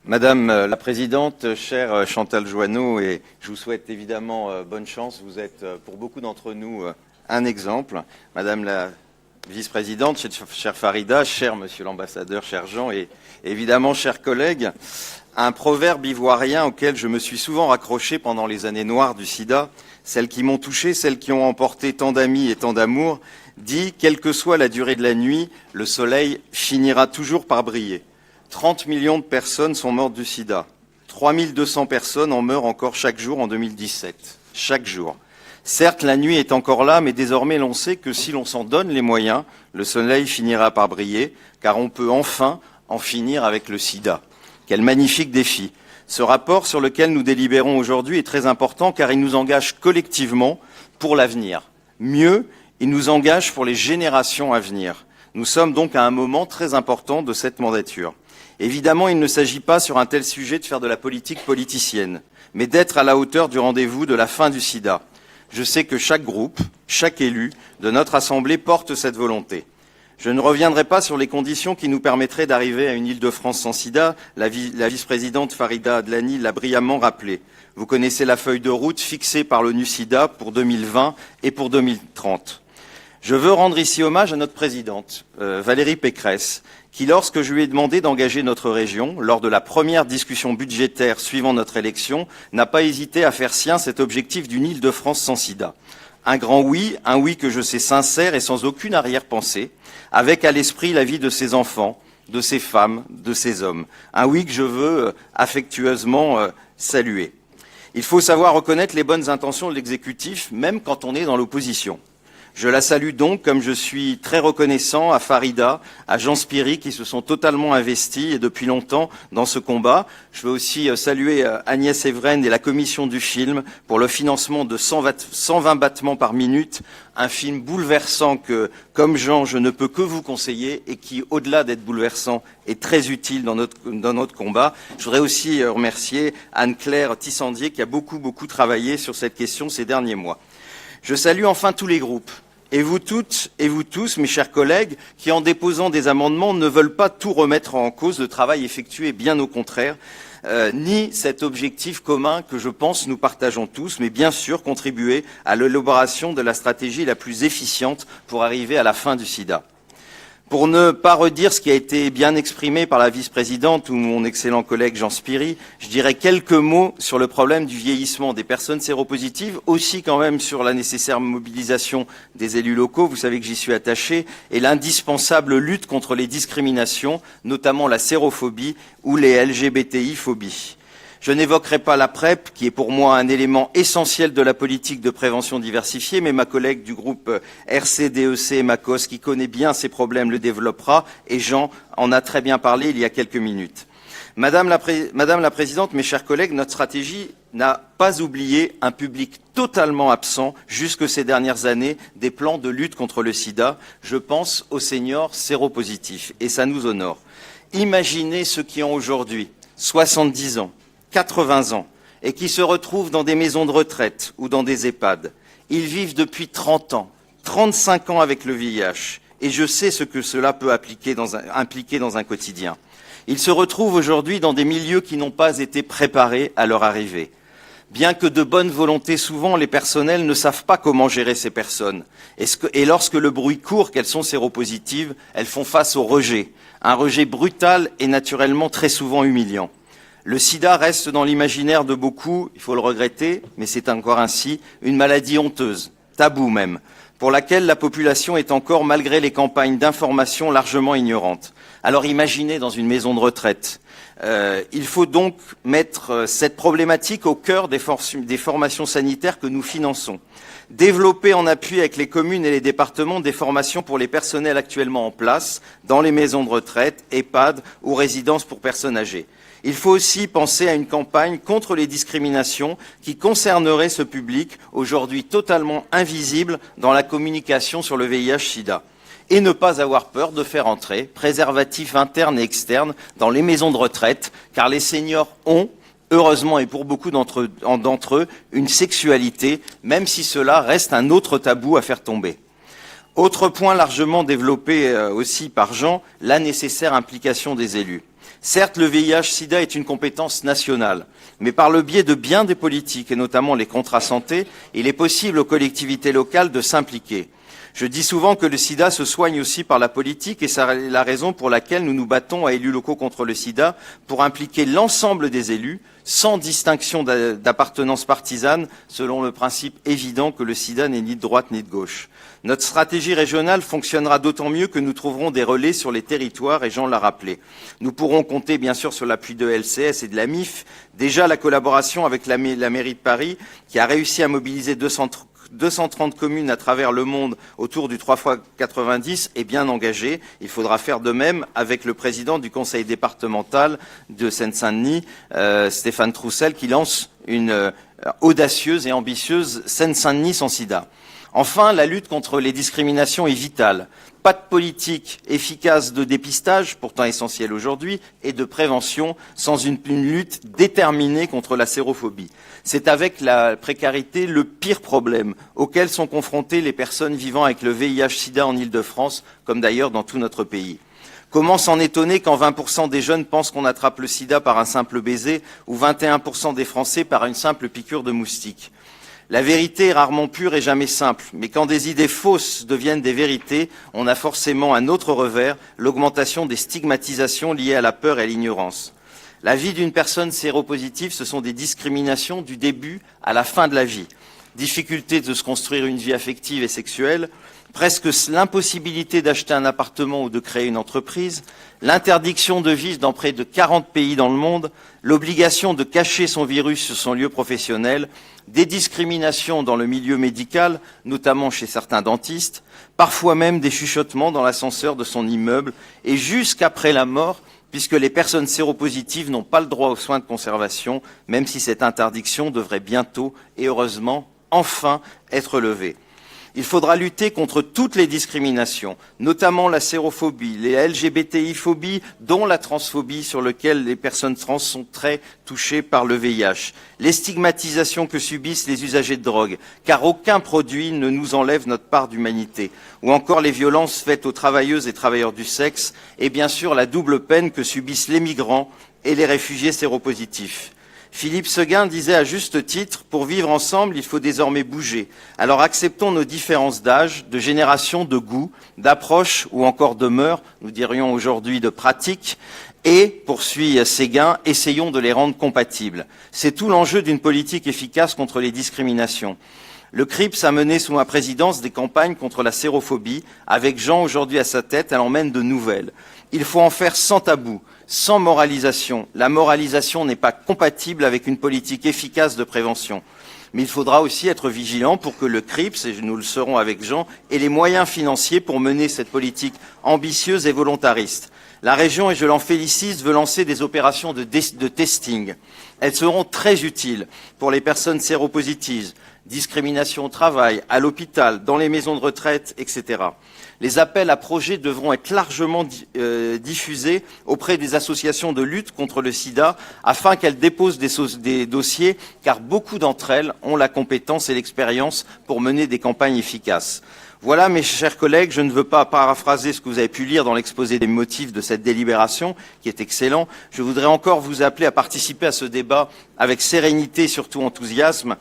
Madame la Présidente, chère Chantal Joanneau, et je vous souhaite évidemment bonne chance. Vous êtes pour beaucoup d'entre nous un exemple. Madame la Vice-Présidente, chère Farida, cher Monsieur l'Ambassadeur, cher Jean, et évidemment chers collègues, un proverbe ivoirien auquel je me suis souvent raccroché pendant les années noires du sida, celles qui m'ont touché, celles qui ont emporté tant d'amis et tant d'amour, dit, quelle que soit la durée de la nuit, le soleil finira toujours par briller. 30 millions de personnes sont mortes du sida. 3200 personnes en meurent encore chaque jour en 2017. Chaque jour. Certes, la nuit est encore là, mais désormais l'on sait que si l'on s'en donne les moyens, le soleil finira par briller, car on peut enfin en finir avec le sida. Quel magnifique défi. Ce rapport sur lequel nous délibérons aujourd'hui est très important car il nous engage collectivement pour l'avenir. Mieux, il nous engage pour les générations à venir. Nous sommes donc à un moment très important de cette mandature. Évidemment, il ne s'agit pas sur un tel sujet de faire de la politique politicienne, mais d'être à la hauteur du rendez-vous de la fin du sida. Je sais que chaque groupe, chaque élu de notre Assemblée porte cette volonté. Je ne reviendrai pas sur les conditions qui nous permettraient d'arriver à une Île-de-France sans sida. La vice-présidente Farida Adlani l'a brillamment rappelé. Vous connaissez la feuille de route fixée par l'ONU-SIDA pour 2020 et pour 2030. Je veux rendre ici hommage à notre présidente, Valérie Pécresse, qui, lorsque je lui ai demandé d'engager notre région, lors de la première discussion budgétaire suivant notre élection, n'a pas hésité à faire sien cet objectif d'une Île-de-France sans sida. Un oui que je sais sincère et sans aucune arrière-pensée, avec à l'esprit la vie de ses enfants, de ses femmes, de ses hommes. Un oui que je veux affectueusement saluer. Il faut savoir reconnaître les bonnes intentions de l'exécutif, même quand on est dans l'opposition. Je la salue donc, comme je suis très reconnaissant à Farida, à Jean Spiri, qui se sont totalement investis et depuis longtemps dans ce combat. Je veux aussi saluer Agnès Evren et la commission du film pour le financement de 120 battements par minute, un film bouleversant que, comme Jean, je ne peux que vous conseiller et qui, au-delà d'être bouleversant, est très utile dans notre combat. Je voudrais aussi remercier Anne-Claire Tissandier qui a beaucoup travaillé sur cette question ces derniers mois. Je salue enfin tous les groupes. Et vous toutes et vous tous, mes chers collègues, qui en déposant des amendements ne veulent pas tout remettre en cause, le travail effectué, bien au contraire, ni cet objectif commun que je pense nous partageons tous, mais bien sûr contribuer à l'élaboration de la stratégie la plus efficiente pour arriver à la fin du sida. Pour ne pas redire ce qui a été bien exprimé par la vice-présidente ou mon excellent collègue Jean Spiri, je dirais quelques mots sur le problème du vieillissement des personnes séropositives, aussi quand même sur la nécessaire mobilisation des élus locaux, vous savez que j'y suis attaché, et l'indispensable lutte contre les discriminations, notamment la sérophobie ou les LGBTI-phobies. Je n'évoquerai pas la PrEP, qui est pour moi un élément essentiel de la politique de prévention diversifiée, mais ma collègue du groupe RCDEC Macos, qui connaît bien ces problèmes, le développera, et Jean en a très bien parlé il y a quelques minutes. Madame la Présidente, mes chers collègues, notre stratégie n'a pas oublié un public totalement absent jusque ces dernières années des plans de lutte contre le sida. Je pense aux seniors séropositifs, et ça nous honore. Imaginez ceux qui ont aujourd'hui 70 ans, 80 ans, et qui se retrouvent dans des maisons de retraite ou dans des EHPAD. Ils vivent depuis 30 ans, 35 ans avec le VIH, et je sais ce que cela peut impliquer dans un quotidien. Ils se retrouvent aujourd'hui dans des milieux qui n'ont pas été préparés à leur arrivée. Bien que de bonne volonté, souvent, les personnels ne savent pas comment gérer ces personnes. Et lorsque le bruit court qu'elles sont séropositives, elles font face au rejet. Un rejet brutal et naturellement très souvent humiliant. Le sida reste dans l'imaginaire de beaucoup, il faut le regretter, mais c'est encore ainsi, une maladie honteuse, taboue même, pour laquelle la population est encore, malgré les campagnes d'information, largement ignorante. Alors imaginez dans une maison de retraite. Il faut donc mettre cette problématique au cœur des formations sanitaires que nous finançons. Développer en appui avec les communes et les départements des formations pour les personnels actuellement en place dans les maisons de retraite, EHPAD ou résidences pour personnes âgées. Il faut aussi penser à une campagne contre les discriminations qui concernerait ce public aujourd'hui totalement invisible dans la communication sur le VIH-Sida. Et ne pas avoir peur de faire entrer préservatifs internes et externes dans les maisons de retraite, car les seniors ont, heureusement et pour beaucoup d'entre eux, une sexualité, même si cela reste un autre tabou à faire tomber. Autre point largement développé aussi par Jean, la nécessaire implication des élus. Certes, le VIH-Sida est une compétence nationale, mais par le biais de bien des politiques, et notamment les contrats santé, il est possible aux collectivités locales de s'impliquer. Je dis souvent que le sida se soigne aussi par la politique et c'est la raison pour laquelle nous nous battons à élus locaux contre le sida pour impliquer l'ensemble des élus sans distinction d'appartenance partisane selon le principe évident que le sida n'est ni de droite ni de gauche. Notre stratégie régionale fonctionnera d'autant mieux que nous trouverons des relais sur les territoires et Jean l'a rappelé. Nous pourrons compter bien sûr sur l'appui de LCS et de la MIF. Déjà la collaboration avec la mairie de Paris qui a réussi à mobiliser 230 communes à travers le monde autour du 3x90 est bien engagée. Il faudra faire de même avec le président du conseil départemental de Seine-Saint-Denis, Stéphane Troussel, qui lance une audacieuse et ambitieuse Seine-Saint-Denis sans sida. Enfin, la lutte contre les discriminations est vitale. Pas de politique efficace de dépistage, pourtant essentielle aujourd'hui, et de prévention sans une lutte déterminée contre la sérophobie. C'est avec la précarité le pire problème auquel sont confrontées les personnes vivant avec le VIH-Sida en Île-de-France, comme d'ailleurs dans tout notre pays. Comment s'en étonner quand 20% des jeunes pensent qu'on attrape le sida par un simple baiser ou 21% des Français par une simple piqûre de moustique? La vérité est rarement pure et jamais simple, mais quand des idées fausses deviennent des vérités, on a forcément un autre revers, l'augmentation des stigmatisations liées à la peur et à l'ignorance. La vie d'une personne séropositive, ce sont des discriminations du début à la fin de la vie. Difficulté de se construire une vie affective et sexuelle, presque l'impossibilité d'acheter un appartement ou de créer une entreprise, l'interdiction de vivre dans près de 40 pays dans le monde, l'obligation de cacher son virus sur son lieu professionnel, des discriminations dans le milieu médical, notamment chez certains dentistes, parfois même des chuchotements dans l'ascenseur de son immeuble et jusqu'après la mort, puisque les personnes séropositives n'ont pas le droit aux soins de conservation, même si cette interdiction devrait bientôt et heureusement enfin être levée. Il faudra lutter contre toutes les discriminations, notamment la sérophobie, les LGBTI-phobies, dont la transphobie sur laquelle les personnes trans sont très touchées par le VIH, les stigmatisations que subissent les usagers de drogue, car aucun produit ne nous enlève notre part d'humanité, ou encore les violences faites aux travailleuses et travailleurs du sexe, et bien sûr la double peine que subissent les migrants et les réfugiés séropositifs. Philippe Séguin disait à juste titre, pour vivre ensemble, il faut désormais bouger. Alors acceptons nos différences d'âge, de génération, de goût, d'approche ou encore de mœurs, nous dirions aujourd'hui de pratique, et, poursuit Séguin, essayons de les rendre compatibles. C'est tout l'enjeu d'une politique efficace contre les discriminations. Le CRIPS a mené sous ma présidence des campagnes contre la sérophobie. Avec Jean aujourd'hui à sa tête, elle en mène de nouvelles. Il faut en faire sans tabou, sans moralisation. La moralisation n'est pas compatible avec une politique efficace de prévention. Mais il faudra aussi être vigilant pour que le CRIPS, et nous le serons avec Jean, ait les moyens financiers pour mener cette politique ambitieuse et volontariste. La région, et je l'en félicite, veut lancer des opérations de testing. Elles seront très utiles pour les personnes séropositives, discrimination au travail, à l'hôpital, dans les maisons de retraite, etc. Les appels à projets devront être largement diffusés auprès des associations de lutte contre le sida afin qu'elles déposent des dossiers, car beaucoup d'entre elles ont la compétence et l'expérience pour mener des campagnes efficaces. Voilà, mes chers collègues, je ne veux pas paraphraser ce que vous avez pu lire dans l'exposé des motifs de cette délibération, qui est excellent. Je voudrais encore vous appeler à participer à ce débat avec sérénité et surtout enthousiasme.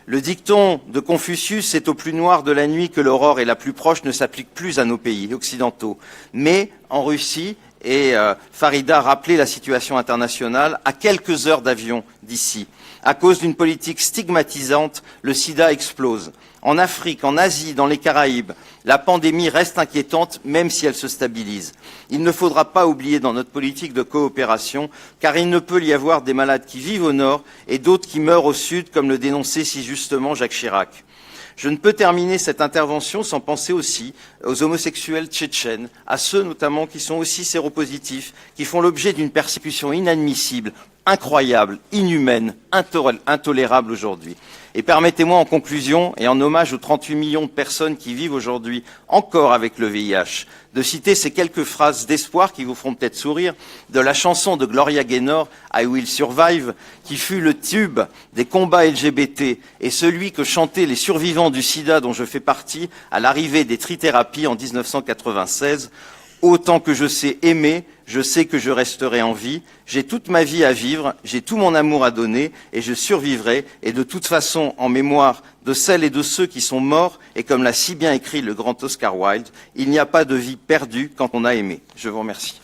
Le dicton de Confucius, c'est au plus noir de la nuit que l'aurore est la plus proche, ne s'applique plus à nos pays occidentaux. Mais en Russie, et Farida a rappelé la situation internationale, à quelques heures d'avion d'ici, à cause d'une politique stigmatisante, le sida explose. En Afrique, en Asie, dans les Caraïbes, la pandémie reste inquiétante, même si elle se stabilise. Il ne faudra pas oublier dans notre politique de coopération, car il ne peut y avoir des malades qui vivent au nord et d'autres qui meurent au sud, comme le dénonçait si justement Jacques Chirac. Je ne peux terminer cette intervention sans penser aussi aux homosexuels tchétchènes, à ceux notamment qui sont aussi séropositifs, qui font l'objet d'une persécution inadmissible, incroyable, inhumaine, intolérable aujourd'hui. Et permettez-moi en conclusion, et en hommage aux 38 millions de personnes qui vivent aujourd'hui encore avec le VIH, de citer ces quelques phrases d'espoir qui vous feront peut-être sourire, de la chanson de Gloria Gaynor, I Will Survive, qui fut le tube des combats LGBT et celui que chantaient les survivants du sida dont je fais partie à l'arrivée des trithérapies en 1996. Autant que je sais aimer, je sais que je resterai en vie. J'ai toute ma vie à vivre, j'ai tout mon amour à donner et je survivrai. Et de toute façon, en mémoire de celles et de ceux qui sont morts, et comme l'a si bien écrit le grand Oscar Wilde, il n'y a pas de vie perdue quand on a aimé. Je vous remercie.